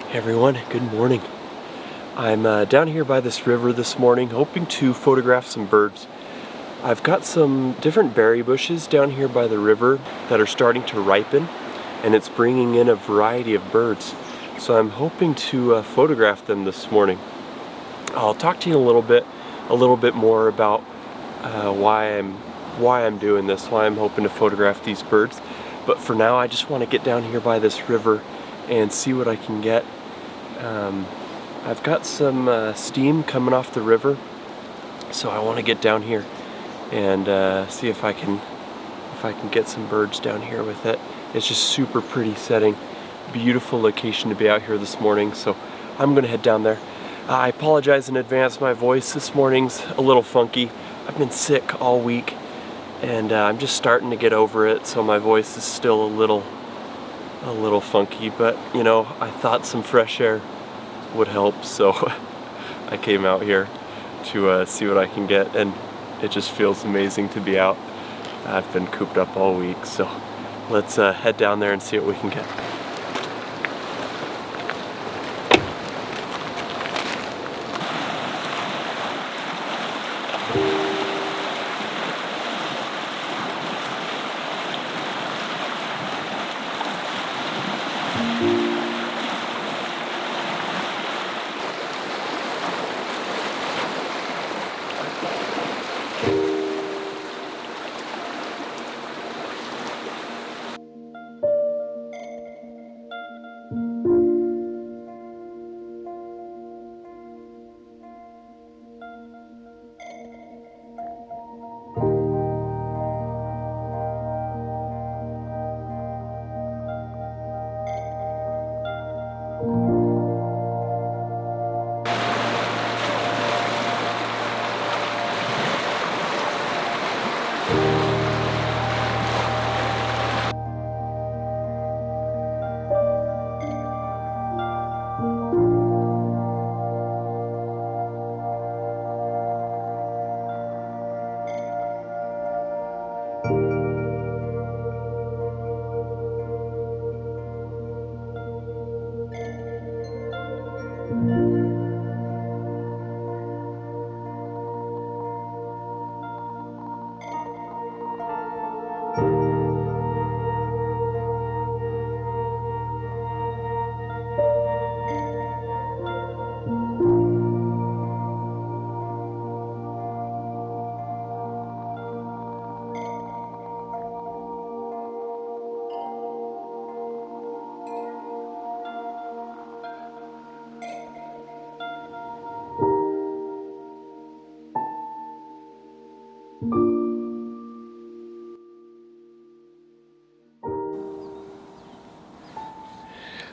Hey everyone, good morning. I'm down here by this river this morning hoping to photograph some birds. I've got some different berry bushes down here by the river that are starting to ripen, and it's bringing in a variety of birds. So I'm hoping to photograph them this morning. I'll talk to you in a little bit more about why I'm doing this, why I'm hoping to photograph these birds. But for now, I just want to get down here by this river and see what I can get. I've got some steam coming off the river, so I want to get down here and see if I can get some birds down here with it. It's just super pretty setting, beautiful location to be out here this morning, so I'm gonna head down there. I apologize in advance, my voice this morning's a little funky. I've been sick all week and I'm just starting to get over it, so my voice is still a little funky, but you know, I thought some fresh air would help, so I came out here to see what I can get, and it just feels amazing to be out. I've been cooped up all week, so let's head down there and see what we can get.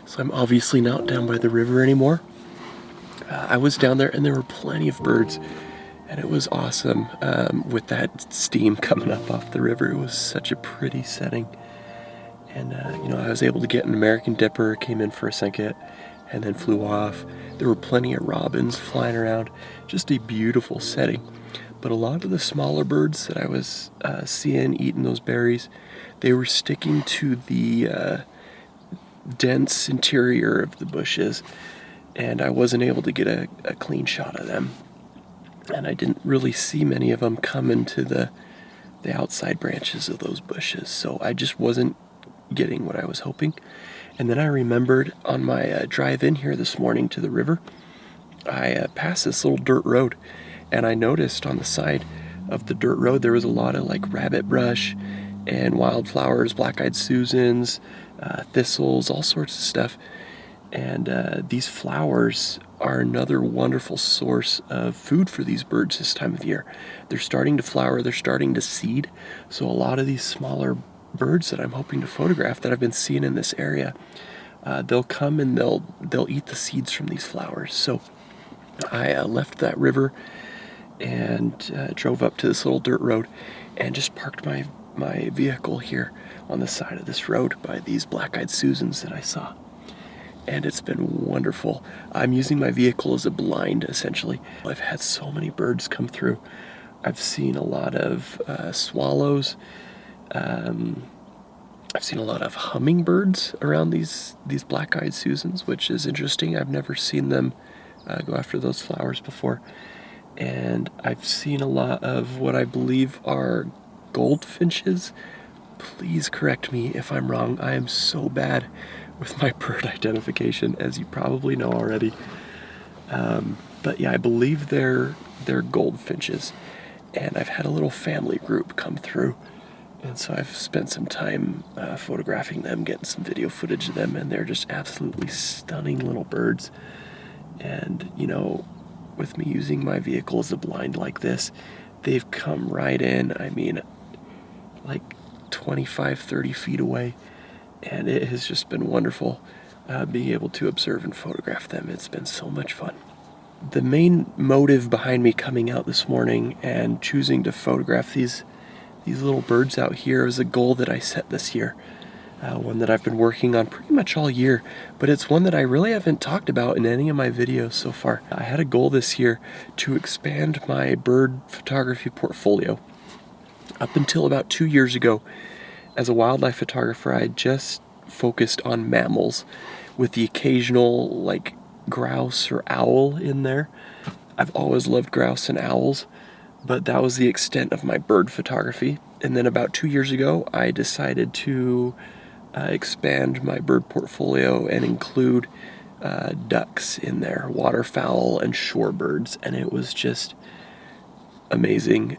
So I'm obviously not down by the river anymore. I was down there and there were plenty of birds, and it was awesome with that steam coming up off the river. It was such a pretty setting. And you know, I was able to get an American dipper, came in for a second, and then flew off. There were plenty of robins flying around, just a beautiful setting. But a lot of the smaller birds that I was seeing eating those berries, they were sticking to the dense interior of the bushes, and I wasn't able to get a clean shot of them. And I didn't really see many of them come into the outside branches of those bushes, so I just wasn't getting what I was hoping. And then I remembered on my drive in here this morning to the river, I passed this little dirt road, and I noticed on the side of the dirt road there was a lot of like rabbit brush and wildflowers, black-eyed Susans, thistles, all sorts of stuff. And these flowers are another wonderful source of food for these birds this time of year. They're starting to flower, they're starting to seed, so a lot of these smaller birds that I'm hoping to photograph that I've been seeing in this area, they'll come and they'll eat the seeds from these flowers. So I left that river and drove up to this little dirt road and just parked my vehicle here on the side of this road by these black-eyed Susans that I saw. And it's been wonderful. I'm using my vehicle as a blind, essentially. I've had so many birds come through. I've seen a lot of swallows. I've seen a lot of hummingbirds around these black-eyed Susans, which is interesting. I've never seen them go after those flowers before. And I've seen a lot of what I believe are goldfinches. Please correct me if I'm wrong. I am so bad with my bird identification, as you probably know already. But yeah, I believe they're goldfinches. And I've had a little family group come through. And so I've spent some time photographing them, getting some video footage of them, and they're just absolutely stunning little birds. And, you know, with me using my vehicle as a blind like this, they've come right in, I mean, like 25, 30 feet away. And it has just been wonderful being able to observe and photograph them. It's been so much fun. The main motive behind me coming out this morning and choosing to photograph these little birds out here is a goal that I set this year. One that I've been working on pretty much all year, but it's one that I really haven't talked about in any of my videos so far. I had a goal this year to expand my bird photography portfolio. Up until about 2 years ago, as a wildlife photographer, I just focused on mammals with the occasional like grouse or owl in there. I've always loved grouse and owls, but that was the extent of my bird photography. And then about 2 years ago, I decided to expand my bird portfolio and include ducks in there, waterfowl and shorebirds, and it was just amazing.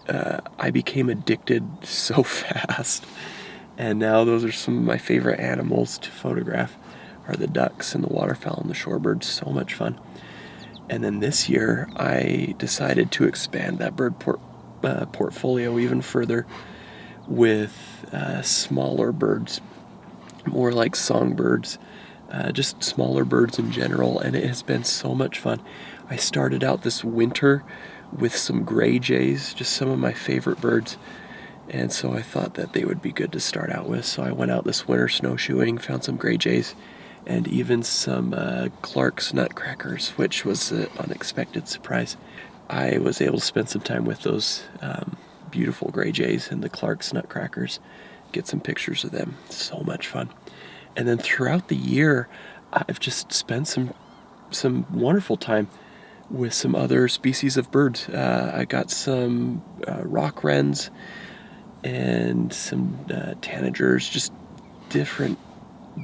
I became addicted so fast, and now those are some of my favorite animals to photograph, are the ducks and the waterfowl and the shorebirds. So much fun. And then this year, I decided to expand that bird portfolio even further with smaller birds, more like songbirds, just smaller birds in general, and it has been so much fun. I started out this winter with some gray jays, just some of my favorite birds, and so I thought that they would be good to start out with. So I went out this winter snowshoeing, found some gray jays, and even some Clark's nutcrackers, which was an unexpected surprise. I was able to spend some time with those beautiful gray jays and the Clark's nutcrackers, get some pictures of them. So much fun. And then throughout the year, I've just spent some wonderful time with some other species of birds. I got some rock wrens and some tanagers, just different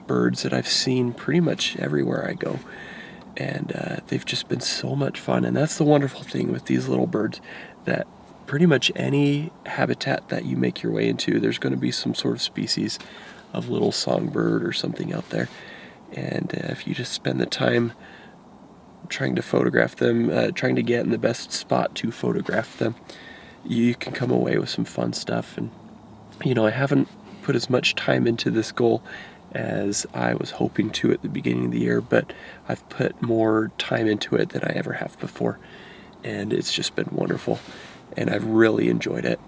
birds that I've seen pretty much everywhere I go. And they've just been so much fun. And that's the wonderful thing with these little birds, that pretty much any habitat that you make your way into, there's going to be some sort of species of little songbird or something out there. And if you just spend the time trying to photograph them, trying to get in the best spot to photograph them, you can come away with some fun stuff. And, you know, I haven't put as much time into this goal as I was hoping to at the beginning of the year, but I've put more time into it than I ever have before, and it's just been wonderful, and I've really enjoyed it.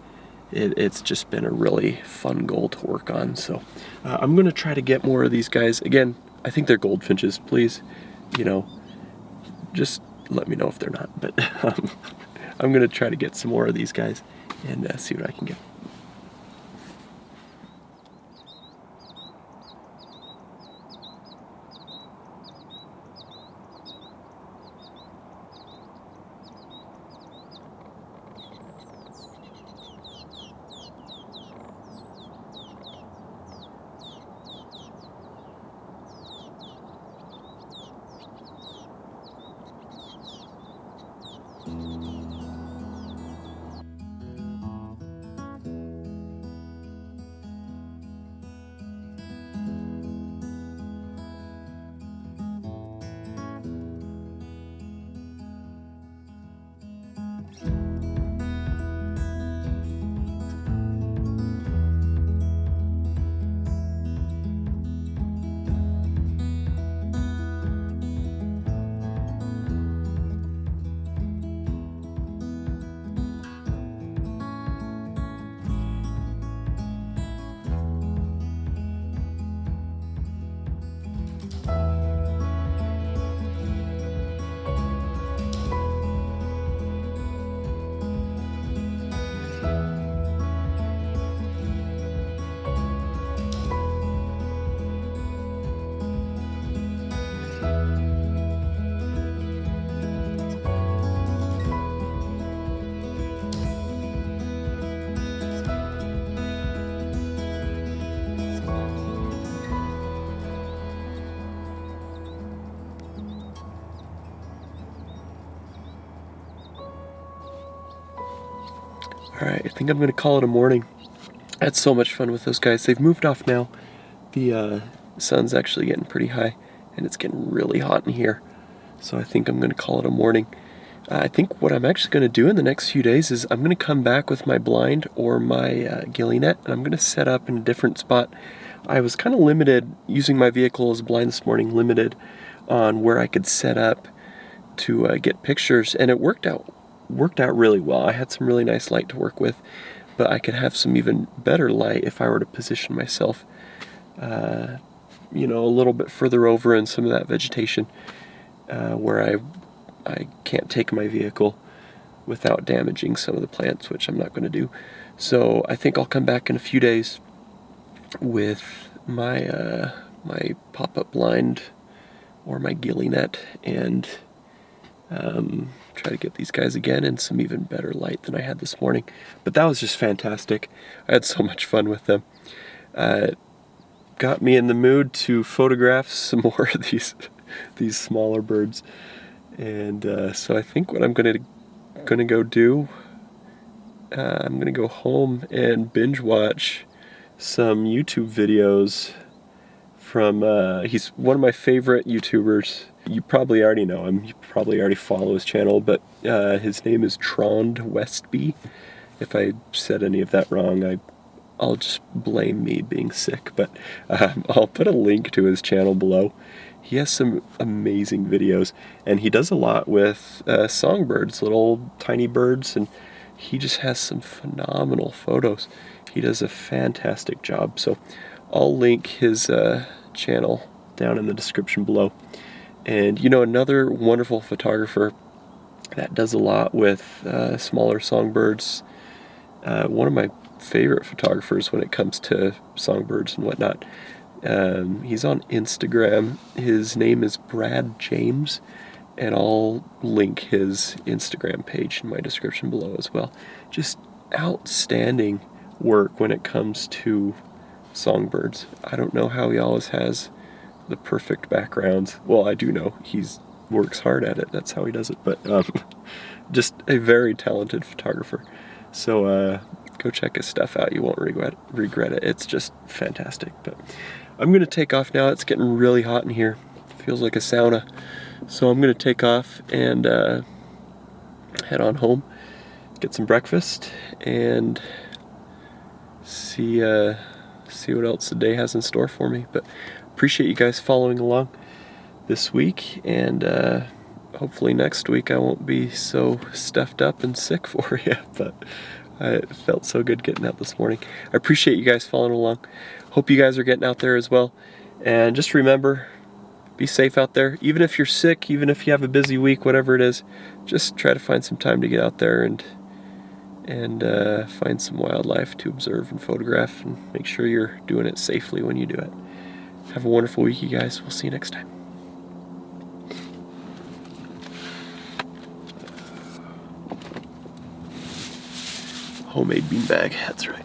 It's just been a really fun goal to work on. So I'm going to try to get more of these guys. Again, I think they're goldfinches. Please, you know, just let me know if they're not, but I'm going to try to get some more of these guys and see what I can get. All right, I think I'm gonna call it a morning. I had so much fun with those guys. They've moved off now. The sun's actually getting pretty high, and it's getting really hot in here. So I think I'm gonna call it a morning. I think what I'm actually gonna do in the next few days is I'm gonna come back with my blind or my ghillie net, and I'm gonna set up in a different spot. I was kind of limited using my vehicle as a blind this morning, limited on where I could set up to get pictures, and it worked out really well. I had some really nice light to work with, but I could have some even better light if I were to position myself, you know, a little bit further over in some of that vegetation where I can't take my vehicle without damaging some of the plants, which I'm not going to do. So I think I'll come back in a few days with my my pop-up blind or my ghillie net and try to get these guys again in some even better light than I had this morning. But that was just fantastic. I had so much fun with them. Got me in the mood to photograph some more of these smaller birds. And so I think what I'm gonna go do, I'm gonna go home and binge watch some YouTube videos from he's one of my favorite YouTubers. You probably already know him. You probably already follow his channel, but his name is Trond Westby. If I said any of that wrong, I'll just blame me being sick, but I'll put a link to his channel below. He has some amazing videos, and he does a lot with songbirds, little tiny birds, and he just has some phenomenal photos. He does a fantastic job, so I'll link his channel down in the description below. And you know, another wonderful photographer that does a lot with smaller songbirds, one of my favorite photographers when it comes to songbirds and whatnot. He's on Instagram. His name is Brad James, and I'll link his Instagram page in my description below as well. Just outstanding work when it comes to songbirds. I don't know how he always has the perfect backgrounds. Well, I do know he's works hard at it. That's how he does it. But just a very talented photographer. So go check his stuff out. You won't regret it. It's just fantastic. But I'm gonna take off now. It's getting really hot in here. Feels like a sauna. So I'm gonna take off and head on home, get some breakfast, and see what else the day has in store for me. But appreciate you guys following along this week, and hopefully next week I won't be so stuffed up and sick for you. But it felt so good getting out this morning. I appreciate you guys following along. Hope you guys are getting out there as well. And just remember, be safe out there. Even if you're sick, even if you have a busy week, whatever it is, just try to find some time to get out there and find some wildlife to observe and photograph, and make sure you're doing it safely when you do it. Have a wonderful week, you guys. We'll see you next time. Homemade beanbag, that's right.